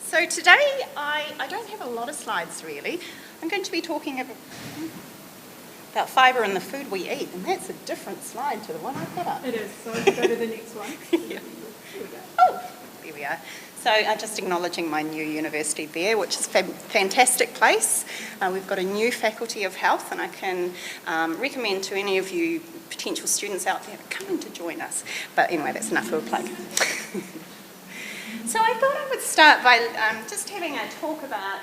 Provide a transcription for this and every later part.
So today I don't have a lot of slides really. I'm going to be talking about fibre and the food we eat, and that's a different slide to the one I've got up. It is, so go to the next one. Yeah. Oh, there we are. So just acknowledging my new university there, which is a fantastic place. We've got a new faculty of health, and I can recommend to any of you potential students out there coming to join us. But anyway, that's enough of a plug. So I thought I would start by just having a talk about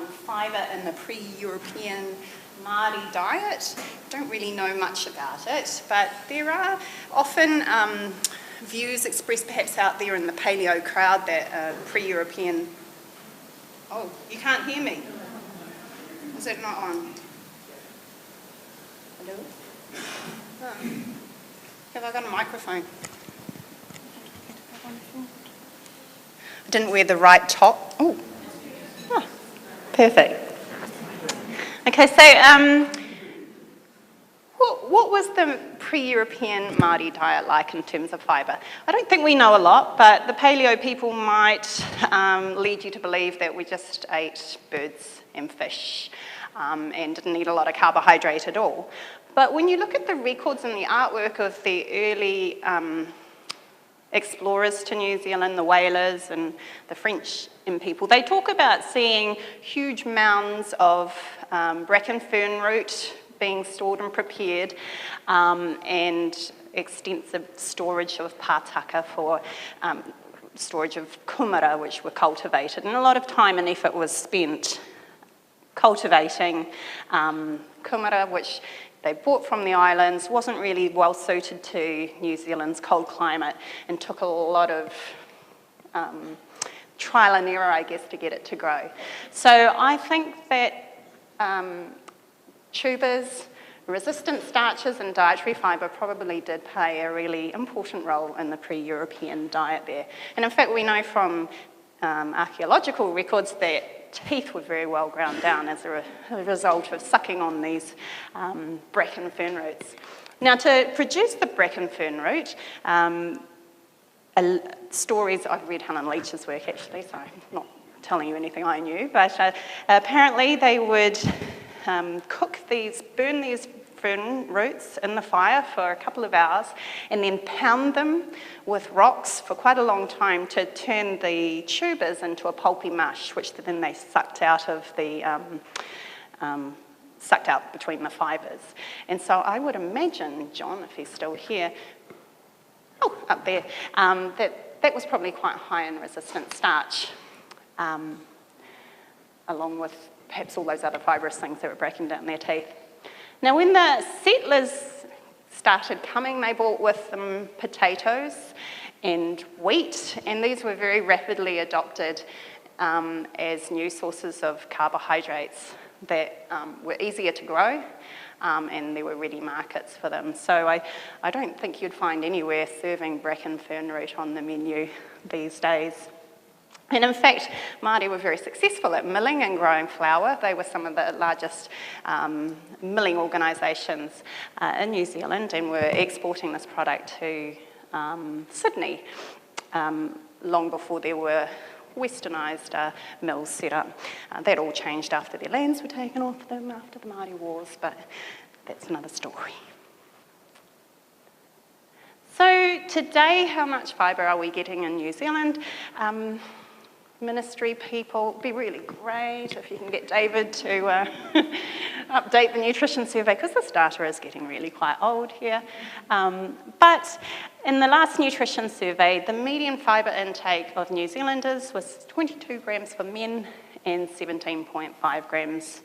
fibre in the pre-European Māori diet. Don't really know much about it, but there are often views expressed perhaps out there in the paleo crowd that pre-European... Oh, you can't hear me? Is it not on? Hello? Oh. Have I got a microphone? I didn't wear the right top. Oh, perfect. Okay, so what was the pre-European Māori diet like in terms of fibre? I don't think we know a lot, but the paleo people might lead you to believe that we just ate birds and fish and didn't eat a lot of carbohydrate at all. But when you look at the records and the artwork of the early explorers to New Zealand, the whalers and the French people, they talk about seeing huge mounds of bracken fern root being stored and prepared, and extensive storage of pātaka for storage of kumara, which were cultivated. And a lot of time and effort was spent cultivating kumara, which they bought from the islands, wasn't really well suited to New Zealand's cold climate, and took a lot of trial and error, I guess, to get it to grow. So I think that tubers, resistant starches and dietary fibre probably did play a really important role in the pre-European diet there. And in fact, we know from archaeological records that teeth were very well ground down as a result of sucking on these bracken fern roots. Now, to produce the bracken fern root, stories, I've read Helen Leach's work actually, so I'm not telling you anything I knew, but apparently they would burn these fern roots in the fire for a couple of hours and then pound them with rocks for quite a long time to turn the tubers into a pulpy mush, which then they sucked out of the sucked out between the fibres. And so I would imagine, John, if he's still here, up there, that was probably quite high in resistant starch, along with perhaps all those other fibrous things that were breaking down their teeth. Now, when the settlers started coming, they brought with them potatoes and wheat, and these were very rapidly adopted as new sources of carbohydrates that were easier to grow, and there were ready markets for them. So I don't think you'd find anywhere serving bracken fern root on the menu these days. And in fact, Māori were very successful at milling and growing flour. They were some of the largest milling organisations in New Zealand, and were exporting this product to Sydney long before there were westernised mills set up. That all changed after their lands were taken off them after the Māori Wars, but that's another story. So today, how much fibre are we getting in New Zealand? Ministry people, it'd be really great if you can get David to update the nutrition survey, because this data is getting really quite old here. But in the last nutrition survey, the median fibre intake of New Zealanders was 22 grams for men and 17.5 grams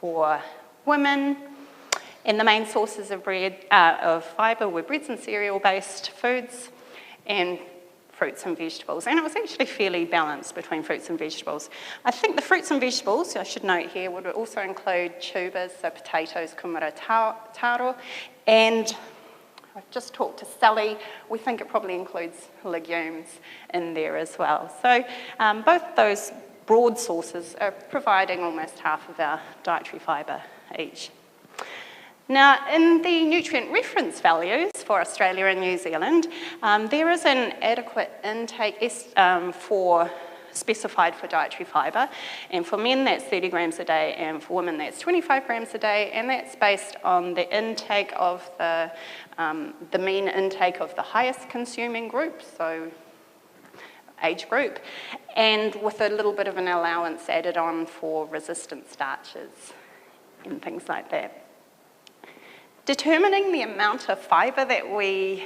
for women. And the main sources of fibre were breads and cereal-based foods and fruits and vegetables, and it was actually fairly balanced between fruits and vegetables. I think the fruits and vegetables, I should note here, would also include tubers, so potatoes, kumara, taro, and I've just talked to Sally, we think it probably includes legumes in there as well. So both those broad sources are providing almost half of our dietary fibre each. Now, in the nutrient reference values for Australia and New Zealand, there is an adequate intake for specified for dietary fibre, and for men that's 30 grams a day, and for women that's 25 grams a day, and that's based on the intake of the mean intake of the highest consuming group, so age group, and with a little bit of an allowance added on for resistant starches and things like that. Determining the amount of fibre that we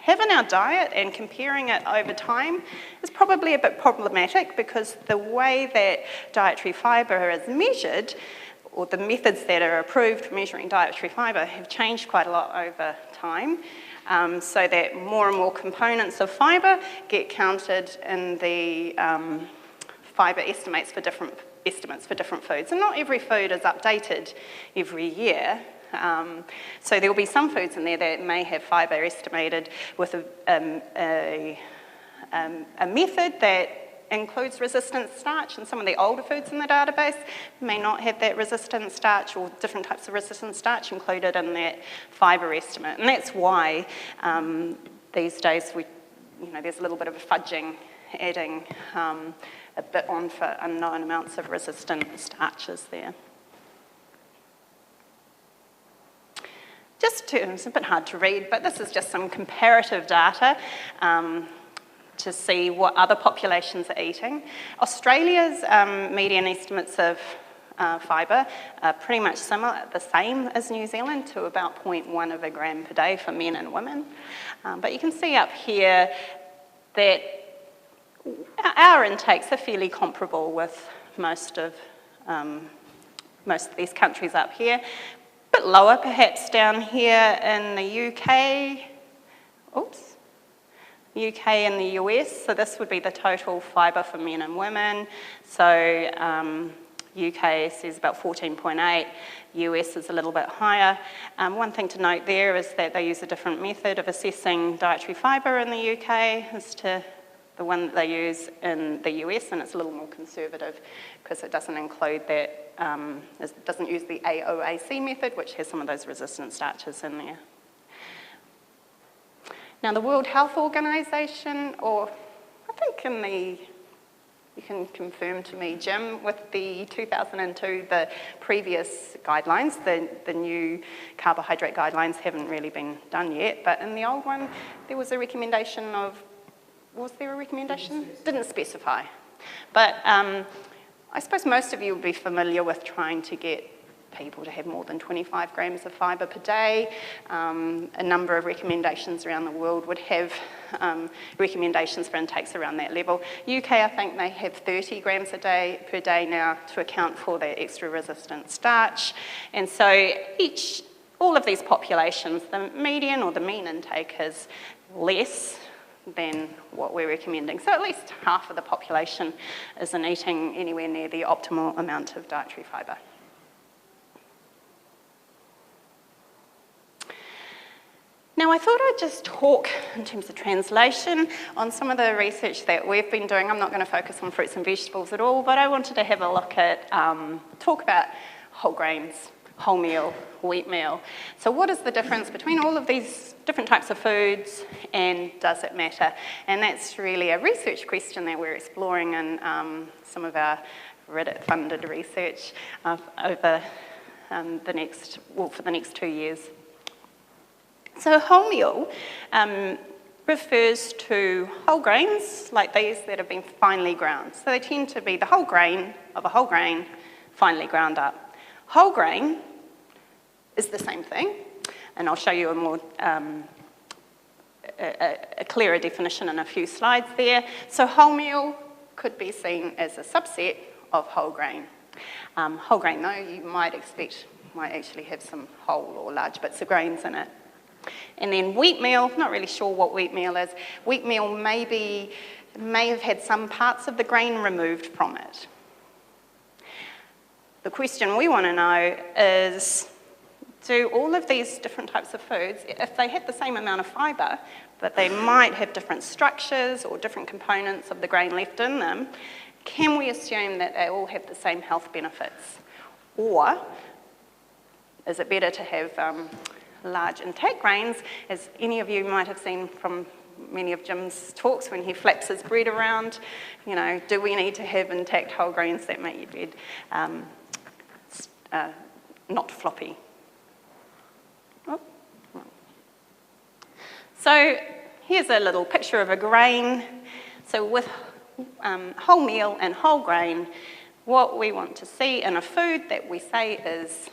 have in our diet and comparing it over time is probably a bit problematic, because the way that dietary fibre is measured, or the methods that are approved for measuring dietary fibre, have changed quite a lot over time, so that more and more components of fibre get counted in the fibre estimates for different foods. And not every food is updated every year. So there will be some foods in there that may have fibre estimated with a method that includes resistant starch, and some of the older foods in the database may not have that resistant starch or different types of resistant starch included in that fibre estimate. And that's why these days there's a little bit of a fudging, adding a bit on for unknown amounts of resistant starches there. It's a bit hard to read, but this is just some comparative data to see what other populations are eating. Australia's median estimates of fibre are pretty much similar, the same as New Zealand, to about 0.1 of a gram per day for men and women. But you can see up here that our intakes are fairly comparable with most of these countries up here. A bit lower perhaps down here in the UK, UK and the US, so this would be the total fibre for men and women. So UK says about 14.8, US is a little bit higher. One thing to note there is that they use a different method of assessing dietary fibre in the UK as to the one that they use in the US, and it's a little more conservative because it doesn't include that, it doesn't use the AOAC method, which has some of those resistant starches in there. Now the World Health Organization, or I think you can confirm to me, Jim, with the 2002, the previous guidelines, the new carbohydrate guidelines haven't really been done yet, but in the old one, there was a recommendation of, was there a recommendation? Didn't specify. But I suppose most of you will be familiar with trying to get people to have more than 25 grams of fibre per day. A number of recommendations around the world would have recommendations for intakes around that level. UK, I think they have 30 grams per day now to account for that extra resistant starch. And so all of these populations, the median or the mean intake is less than what we're recommending. So at least half of the population isn't eating anywhere near the optimal amount of dietary fibre. Now I thought I'd just talk in terms of translation on some of the research that we've been doing. I'm not going to focus on fruits and vegetables at all, but I wanted to have a look at, talk about whole grains, wholemeal, wheatmeal. So what is the difference between all of these different types of foods, and does it matter? And that's really a research question that we're exploring in some of our Riddet funded research over for the next 2 years. So wholemeal refers to whole grains like these that have been finely ground. So they tend to be the whole grain of a whole grain finely ground up. Whole grain is the same thing, and I'll show you a more a clearer definition in a few slides there. So wholemeal could be seen as a subset of whole grain. Whole grain, though, you might expect might actually have some whole or large bits of grains in it. And then wheatmeal, not really sure what wheatmeal is. Wheatmeal may have had some parts of the grain removed from it. The question we want to know is, do all of these different types of foods, if they had the same amount of fibre, but they might have different structures or different components of the grain left in them, can we assume that they all have the same health benefits? Or is it better to have large intact grains, as any of you might have seen from many of Jim's talks when he flaps his bread around. You know, do we need to have intact whole grains that make your bread not floppy? Oh. So here's a little picture of a grain. So with wholemeal and whole grain, what we want to see in a food that we say is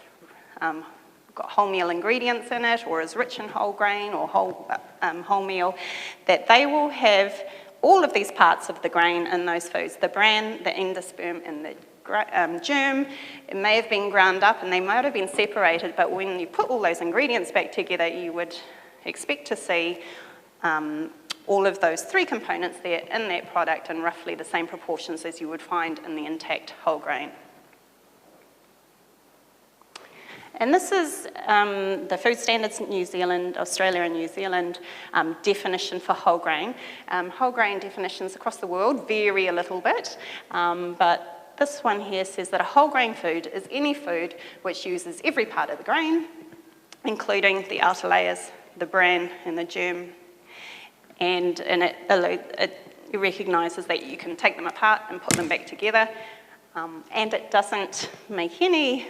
got wholemeal ingredients in it, or is rich in whole grain or wholemeal, that they will have all of these parts of the grain in those foods: the bran, the endosperm, and the germ. It may have been ground up and they might have been separated, but when you put all those ingredients back together, you would expect to see all of those three components there in that product in roughly the same proportions as you would find in the intact whole grain. And this is the Food Standards New Zealand, Australia and New Zealand definition for whole grain. Whole grain definitions across the world vary a little bit, but this one here says that a whole grain food is any food which uses every part of the grain, including the outer layers, the bran and the germ. And it recognises that you can take them apart and put them back together, and it doesn't make any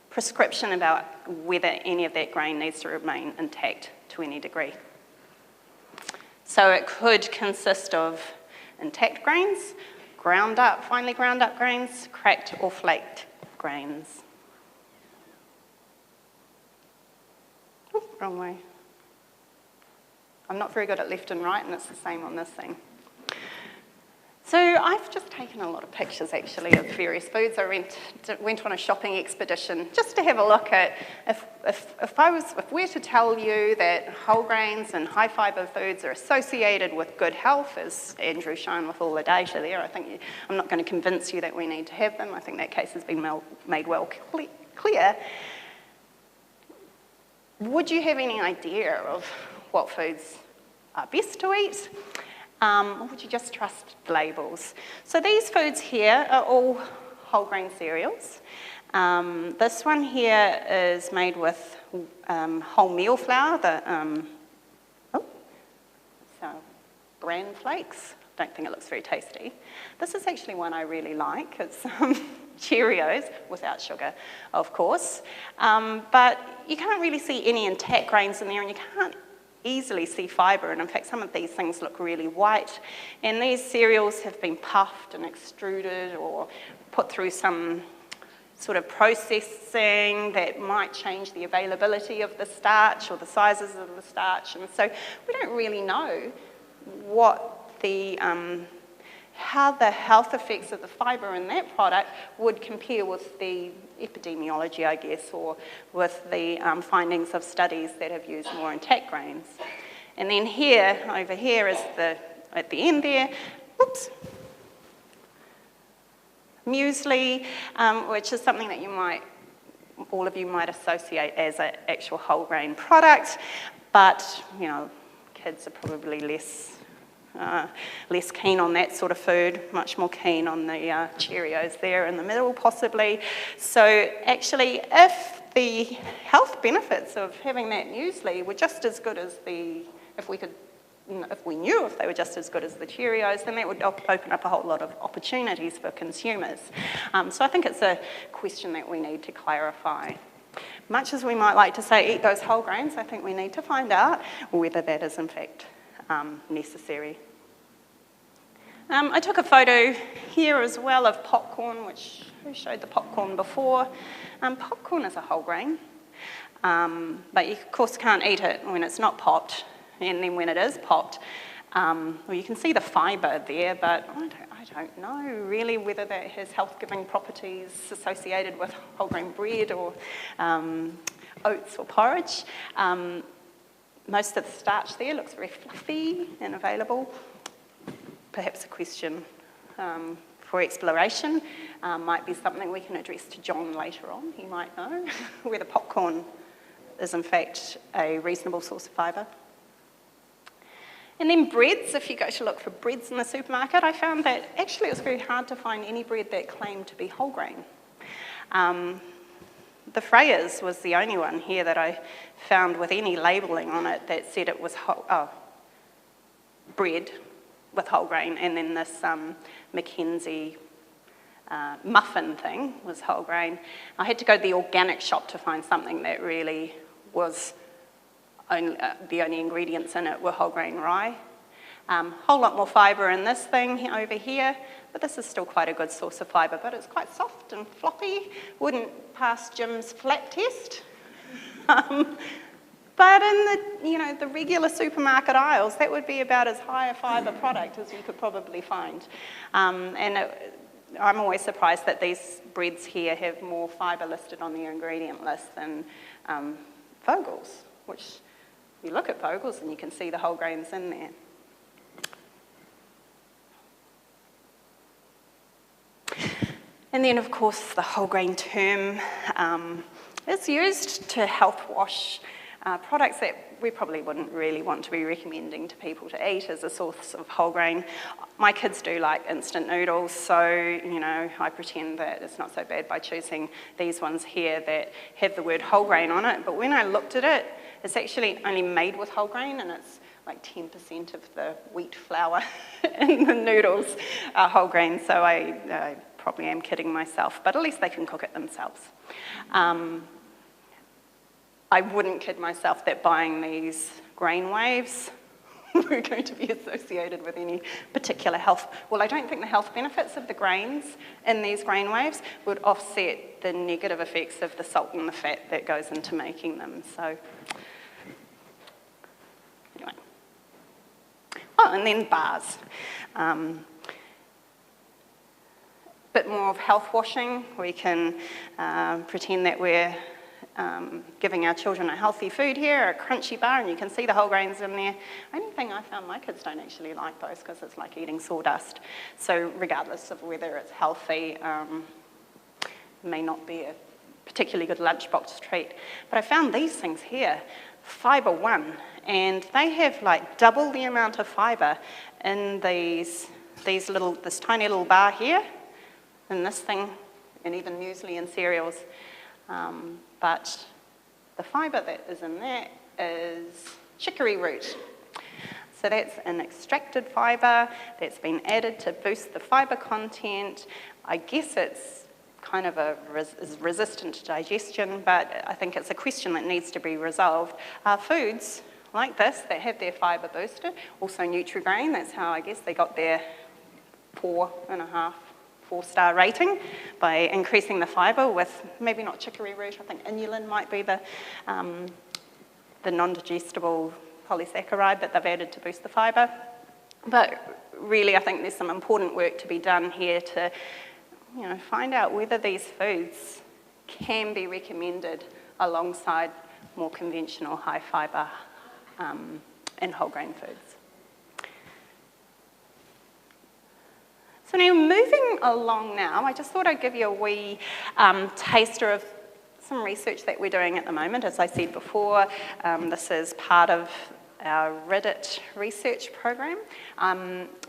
prescription about whether any of that grain needs to remain intact to any degree. So it could consist of intact grains, ground up, finely ground up grains, cracked or flaked grains. Oh, wrong way. I'm not very good at left and right, and it's the same on this thing. So I've just taken a lot of pictures, actually, of various foods. I went on a shopping expedition just to have a look at if we're to tell you that whole grains and high fibre foods are associated with good health, as Andrew's shown with all the data there. I'm not going to convince you that we need to have them. I think that case has been made well clear. Would you have any idea of what foods are best to eat? Or would you just trust labels? So these foods here are all whole grain cereals. This one here is made with wholemeal flour, so bran flakes. Don't think it looks very tasty. This is actually one I really like. It's Cheerios, without sugar, of course. But you can't really see any intact grains in there, and you can't easily see fibre, and in fact some of these things look really white, and these cereals have been puffed and extruded or put through some sort of processing that might change the availability of the starch or the sizes of the starch, and so we don't really know what how the health effects of the fibre in that product would compare with the epidemiology, I guess, or with the findings of studies that have used more intact grains. And then over here is at the end there, oops, muesli, which is something that all of you might associate as an actual whole grain product, but, you know, kids are probably less keen on that sort of food, much more keen on the Cheerios there in the middle, possibly. So actually, if the health benefits of having that muesli were just as good as if we knew if they were just as good as the Cheerios, then that would open up a whole lot of opportunities for consumers. So I think it's a question that we need to clarify. Much as we might like to say, eat those whole grains, I think we need to find out whether that is in fact necessary. I took a photo here as well of popcorn, who showed the popcorn before. Popcorn is a whole grain, but you of course can't eat it when it's not popped, and then when it is popped, well, you can see the fibre there, but I don't know really whether that has health-giving properties associated with whole grain bread or oats or porridge. Most of the starch there looks very fluffy and available. Perhaps a question for exploration. Might be something we can address to John later on. He might know whether popcorn is in fact a reasonable source of fibre. And then breads, if you go to look for breads in the supermarket, I found that actually it was very hard to find any bread that claimed to be whole grain. The Freya's was the only one here that I found with any labelling on it that said it was whole. Oh, bread with whole grain, and then this Mackenzie muffin thing was whole grain. I had to go to the organic shop to find something that really was the only ingredients in it were whole grain rye. Whole lot more fibre in this thing over here, but this is still quite a good source of fibre, but it's quite soft and floppy, wouldn't pass Jim's flat test. But in the regular supermarket aisles, that would be about as high a fibre product as you could probably find. I'm always surprised that these breads here have more fibre listed on the ingredient list than Vogel's, which you look at Vogel's and you can see the whole grains in there. And then, of course, the whole grain term is used to health wash products that we probably wouldn't really want to be recommending to people to eat as a source of whole grain. My kids do like instant noodles, so I pretend that it's not so bad by choosing these ones here that have the word whole grain on it. But when I looked at it, it's actually only made with whole grain, and it's like 10% of the wheat flour in the noodles are whole grain, so I probably am kidding myself, but at least they can cook it themselves. I wouldn't kid myself that buying these grain waves were going to be associated with any particular health. Well, I don't think the health benefits of the grains in these grain waves would offset the negative effects of the salt and the fat that goes into making them. So, anyway. Oh, and then bars. Bit more of health washing. We can pretend that we're giving our children a healthy food here, a crunchy bar, and you can see the whole grains in there. Only thing I found, my kids don't actually like those because it's like eating sawdust. So regardless of whether it's healthy, may not be a particularly good lunchbox treat. But I found these things here, Fibre 1, and they have like double the amount of fibre in this tiny little bar here, and this thing, and even muesli and cereals. But the fibre that is in there is chicory root. So that's an extracted fibre that's been added to boost the fibre content. I guess it's kind of is resistant to digestion, but I think it's a question that needs to be resolved. Foods like this that have their fibre boosted, also Nutri-Grain, that's how I guess they got their 4.5-4-star rating, by increasing the fibre with maybe not chicory root. I think inulin might be the non-digestible polysaccharide that they've added to boost the fibre. But really, I think there's some important work to be done here to find out whether these foods can be recommended alongside more conventional high fibre and whole grain foods. So now moving along now, I just thought I'd give you a wee taster of some research that we're doing at the moment. As I said before, this is part of our Riddet research program.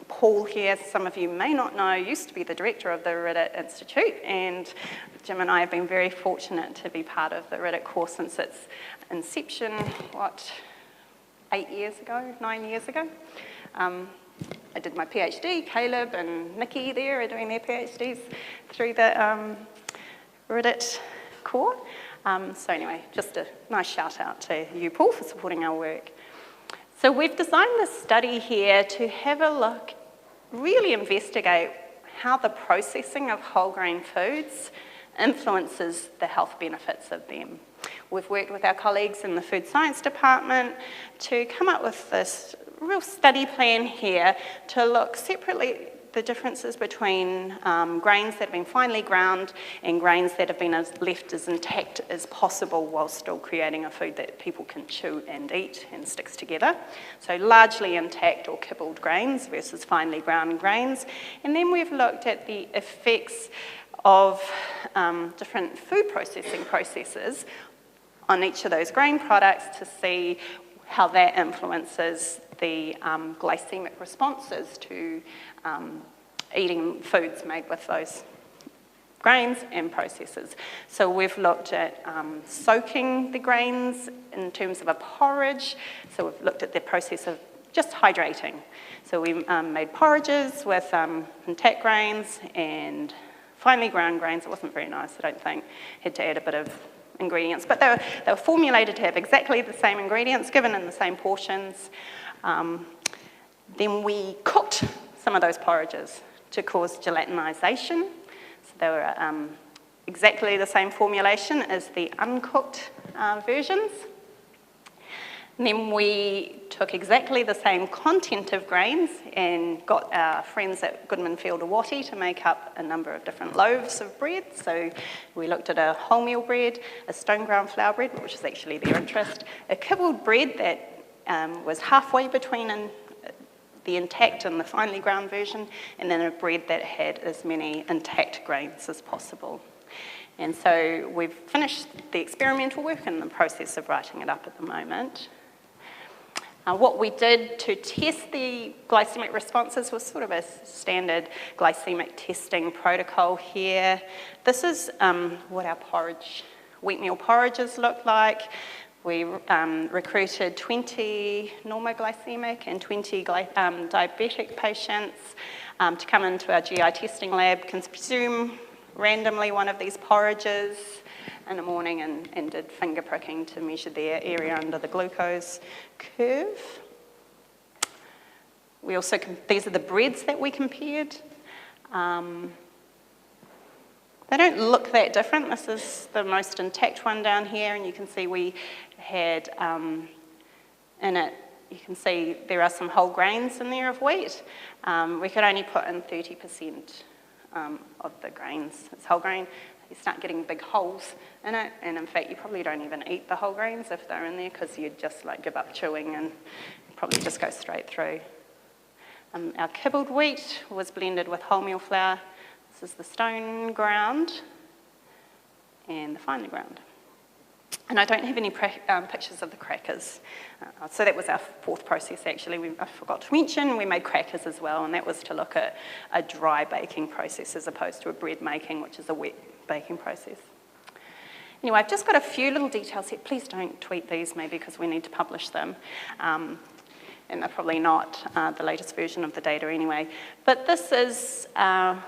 Paul here, some of you may not know, used to be the director of the Riddet Institute, and Jim and I have been very fortunate to be part of the Riddet course since its inception, 9 years ago. I did my PhD. Caleb and Nikki there are doing their PhDs through the Riddet core. So anyway, just a nice shout out to you, Paul, for supporting our work. So we've designed this study here to have a look, really investigate how the processing of whole grain foods influences the health benefits of them. We've worked with our colleagues in the food science department to come up with this real study plan here to look separately the differences between grains that have been finely ground and grains that have been left as intact as possible while still creating a food that people can chew and eat and sticks together. So largely intact or kibbled grains versus finely ground grains. And then we've looked at the effects of different food processing processes on each of those grain products to see how that influences the glycemic responses to eating foods made with those grains and processes. So we've looked at soaking the grains in terms of a porridge. So we've looked at the process of just hydrating. So we made porridges with intact grains and finely ground grains. It wasn't very nice, I don't think. Had to add a bit of ingredients, but they were formulated to have exactly the same ingredients, given in the same portions. Then we cooked some of those porridges to cause gelatinization. So they were exactly the same formulation as the uncooked versions. And then we took exactly the same content of grains and got our friends at Goodman Fielder Wattie to make up a number of different loaves of bread. So we looked at a wholemeal bread, a stone ground flour bread, which is actually their interest, a kibbled bread that was halfway between the intact and the finely ground version, and then a bread that had as many intact grains as possible. And so we've finished the experimental work and the process of writing it up at the moment. What we did to test the glycemic responses was sort of a standard glycemic testing protocol here. This is what our wheatmeal porridges look like. We recruited 20 normoglycemic and 20 diabetic patients to come into our GI testing lab, consume randomly one of these porridges in the morning and did finger pricking to measure their area under the glucose curve. We also, these are the breads that we compared. They don't look that different. This is the most intact one down here, and you can see we had in it, you can see there are some whole grains in there of wheat. We could only put in 30% of the grains. It's whole grain. You start getting big holes in it, and in fact you probably don't even eat the whole grains if they're in there, because you'd just like give up chewing and probably just go straight through. Our kibbled wheat was blended with wholemeal flour. This is the stone ground and the finely ground. And I don't have any pictures of the crackers. So that was our fourth process, actually. I forgot to mention, we made crackers as well, and that was to look at a dry baking process as opposed to a bread making, which is a wet baking process. Anyway, I've just got a few little details here. Please don't tweet these, maybe, because we need to publish them. And they're probably not the latest version of the data anyway. But this is our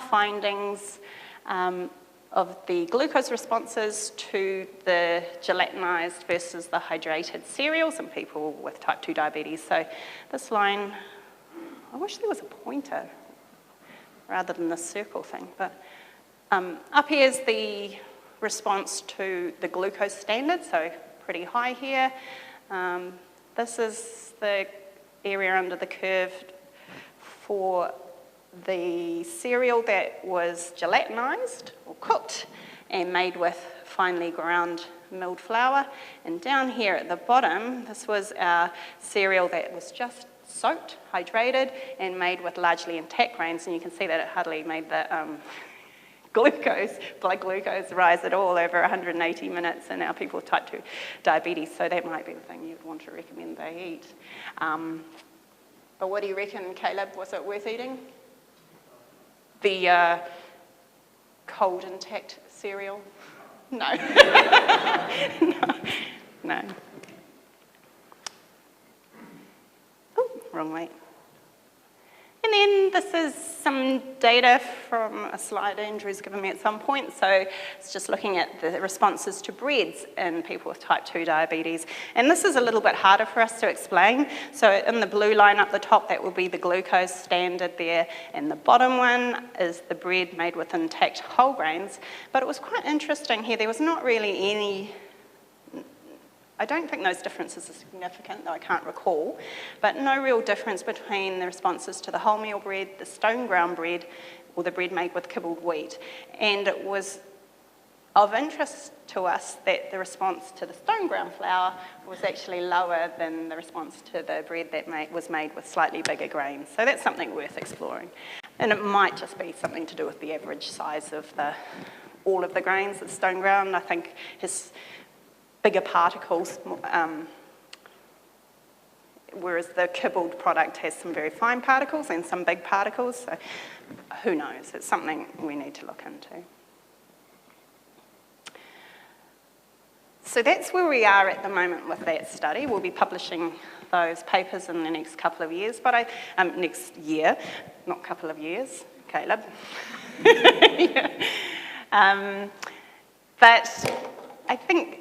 findings of the glucose responses to the gelatinized versus the hydrated cereals in people with type 2 diabetes. So this line, I wish there was a pointer rather than the circle thing, but up here is the response to the glucose standard, so pretty high here. This is the area under the curve for the cereal that was gelatinized or cooked and made with finely ground milled flour. And down here at the bottom, this was our cereal that was just soaked, hydrated, and made with largely intact grains. And you can see that it hardly made the blood glucose rise at all over 180 minutes in our people with type 2 diabetes. So that might be the thing you'd want to recommend they eat. But what do you reckon, Caleb? Was it worth eating? The cold intact cereal? No. No. Oh, wrong way. And then this is some data from a slide Andrew's given me at some point. So it's just looking at the responses to breads in people with type 2 diabetes. And this is a little bit harder for us to explain. So in the blue line up the top, that will be the glucose standard there. And the bottom one is the bread made with intact whole grains. But it was quite interesting here. There was not really any, I don't think those differences are significant, though I can't recall, but no real difference between the responses to the wholemeal bread, the stone ground bread, or the bread made with kibbled wheat. And it was of interest to us that the response to the stone ground flour was actually lower than the response to the bread that was made with slightly bigger grains. So that's something worth exploring. And it might just be something to do with the average size of all of the grains at stone ground. I think his bigger particles, whereas the kibbled product has some very fine particles and some big particles, so who knows? It's something we need to look into. So that's where we are at the moment with that study. We'll be publishing those papers in the next couple of years, but next year, not couple of years, Caleb. Yeah. But I think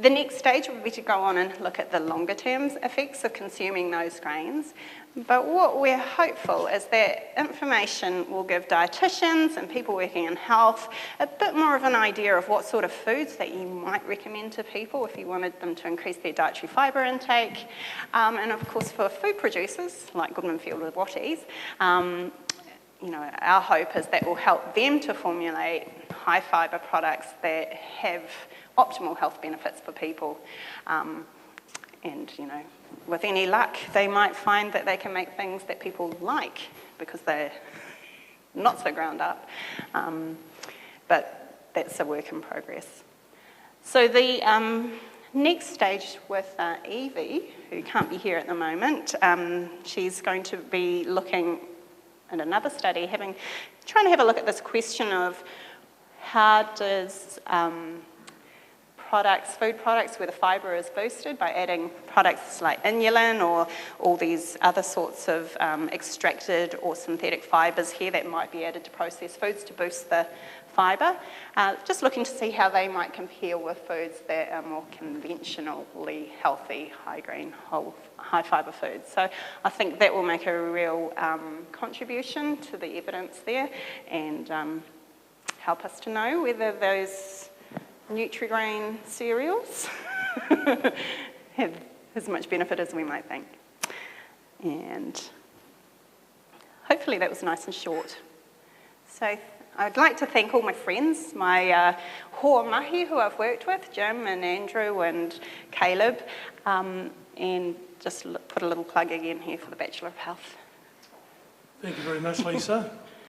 the next stage would be to go on and look at the longer term effects of consuming those grains. But what we're hopeful is that information will give dietitians and people working in health a bit more of an idea of what sort of foods that you might recommend to people if you wanted them to increase their dietary fibre intake. And of course for food producers like Goodman Field with Watties, you know, our hope is that will help them to formulate high fibre products that have optimal health benefits for people. And, you know, with any luck, they might find that they can make things that people like because they're not so ground up. But that's a work in progress. So the next stage with Evie, who can't be here at the moment, she's going to be looking at another study, trying to have a look at this question of how does food products where the fibre is boosted by adding products like inulin or all these other sorts of extracted or synthetic fibres here that might be added to processed foods to boost the fibre. Just looking to see how they might compare with foods that are more conventionally healthy, high-grain, high-fibre foods. So I think that will make a real contribution to the evidence there and help us to know whether those Nutri-Grain cereals have as much benefit as we might think. And hopefully that was nice and short. So I'd like to thank all my friends, my hoa mahi who I've worked with, Jim and Andrew and Caleb, and just put a little plug again here for the Bachelor of Health. Thank you very much, Lisa.